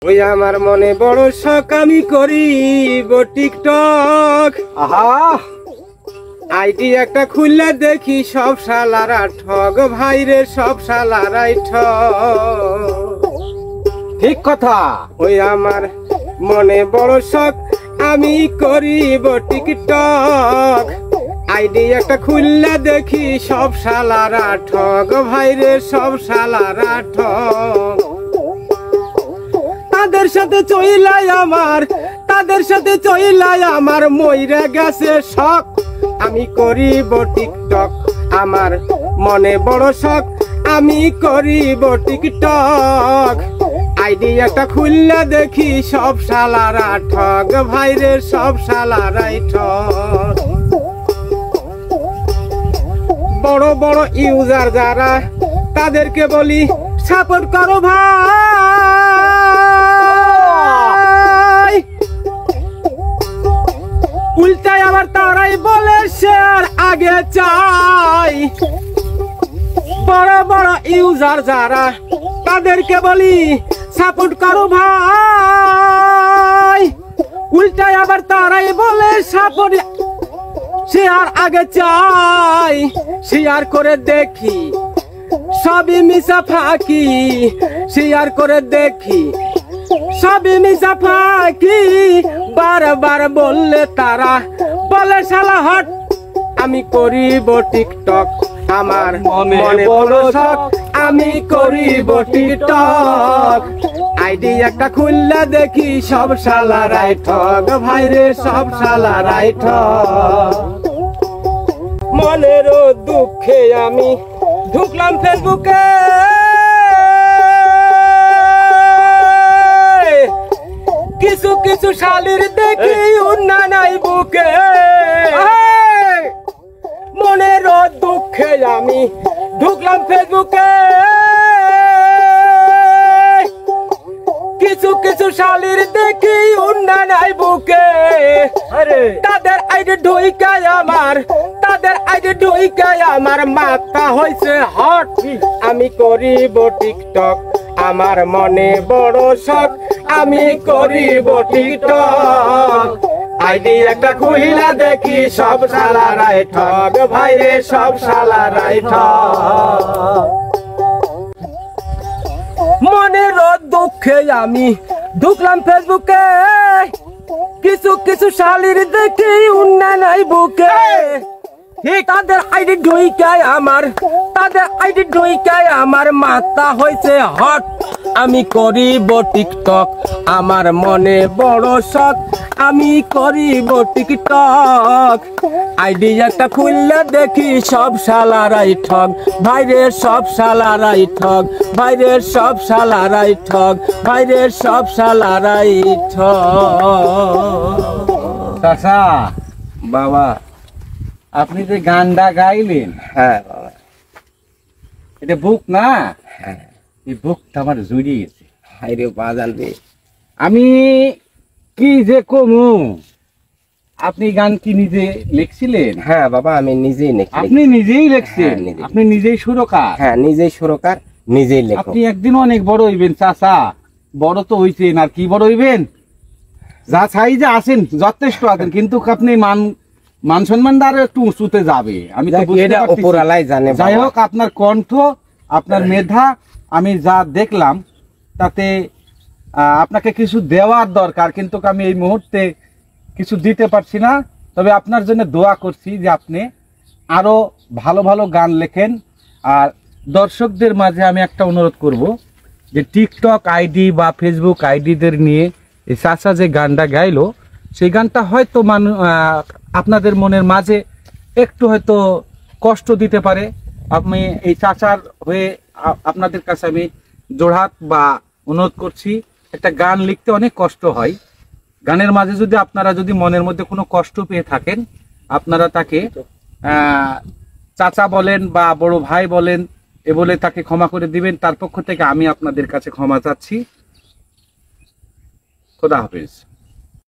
ওই আমার মনে বড় শখ আমি করিব টিকটক। আহা, আইডি একটা খুললে দেখি সব শালারা ঠগ, ভাইরে সব শালারাই ঠগ। ঠিক কথা। ওই আমার মনে বড় শখ আমি করিব টিকটক। আইডি একটা খুললে দেখি সব শালারা ঠগ, ভাইরে সব শালারা ঠগ। তাদের সাথে চইলাই আমার মইরা গেছে শখ। আমি করিব টিকটক, আমার মনে বড় শখ আমি করিব টিকটক। আইডি একটা খুললে দেখি সব শালারা ঠগ, ভাইরে সব শালারাই ঠগ। বড় বড় ইউজার যারা তাদেরকে বলি সাপোর্ট করো ভাই, উল্টায় আবার তারাই বলে শেয়ার আগে চাই। বড় বড় ইউজার যারা তাদেরকে বলি সাপোর্ট করো ভাই, উল্টায় আবার তারাই বলে সাপোর্ট শেয়ার আগে চাই। শেয়ার করে দেখি সবই মিশা ফাঁকি, শেয়ার করে দেখি সবই মিশা ফাঁকি। বারবার বললে তারা বলে শালা হট। আমি করিব টিকটক, আমার মনে বড় শখ আমি করিব টিকটক। আইডি একটা খুললে দেখি সব শালারাই ঠগ, ভাইরে সব শালারাই ঠগ। মনেরও দুঃখে আমি ঢুকলাম ফেসবুকে, কিছু কিছু শালির দেখি উন্না নাই বুকে। মনেরও দুঃখে আমি ঢুকলাম ফেসবুকে, কিছু কিছু শালির দেখি উন্না নাই বুকে। তাদের আইডি ঢুইকায় আমার মাথা হয়েছে হট। আমি করিব টিকটক, আমার মনে বড় শখ আমি করিব টিকটক। আইডি একটা খুইলা দেখি সব শালারাই ঠগ, ভাইরে সব শালারাই ঠগ। মনের দুঃখে আমি ঢুকলাম ফেসবুকে, কিছু কিছু শালির দেখি উন্না নাই বুকে। তাদের আইডি ঢুইকায় আমার মাথা হয়েছে হট। আমি করিব টিকটক, আমার মনে বড় শখ আমি করিব টিকটক। আইডি একটা খুললে দেখি সব শালারাই ঠগ, ভাইরে সব শালারাই ঠগ, ভাইরে সব শালারাই ঠগ, ভাইরে সব শালারাই ঠগ। চাচা বাবা, আপনি যে গানটা গাইলেন, হ্যাঁ বাবা, এটা বুক না? হ্যাঁ, এই বুকটা আমার জুড়িয়ে গেছে। হাইরে বাজান রে, আমি কি যে কমু। আপনি গান কি নিজে লিখছিলেন? হ্যাঁ বাবা, আমি নিজেই লিখি। আপনি নিজেই লিখছেন? হ্যাঁ, নিজেই। আপনি নিজেই সুরকার? হ্যাঁ, নিজেই সুরকার, নিজেই লেখক। আপনি একদিন অনেক বড় হইবেন চাচা। বড় তো হইছেন, আর কি বড় হইবেন? যা চাই যে আছেন, যথেষ্ট আছেন, কিন্তু আপনি মান সম্মানটা আরো একটু উঁচুতে যাবে। আমি তো বুঝতে পারছি। উপরালাই জানে। যাই হোক, আপনার কণ্ঠ, আপনার মেধা আমি যা দেখলাম তাতে আপনাকে কিছু দেওয়ার দরকার, কিন্তু আমি এই মুহূর্তে কিছু দিতে পারছি না। তবে আপনার জন্য দোয়া করছি যে আপনি আরো ভালো ভালো গান লেখেন। আর দর্শকদের মাঝে আমি একটা অনুরোধ করব যে টিকটক আইডি বা ফেসবুক আইডিদের নিয়ে এই চাচা যে গানটা গাইলো, সেই গানটা হয়তো আপনাদের মনের মাঝে একটু হয়তো কষ্ট দিতে পারে। আমি এই চাচার হয়ে আপনাদের কাছে আমি জোড়হাত বা অনুরোধ করছি। একটা গান লিখতে অনেক কষ্ট হয়। গানের মাঝে যদি আপনারা যদি মনের মধ্যে কোনো কষ্ট পেয়ে থাকেন, আপনারা তাকে চাচা বলেন বা বড় ভাই বলেন, এ বলে তাকে ক্ষমা করে দিবেন। তার পক্ষ থেকে আমি আপনাদের কাছে ক্ষমা চাচ্ছি। খোদা হাফেজ।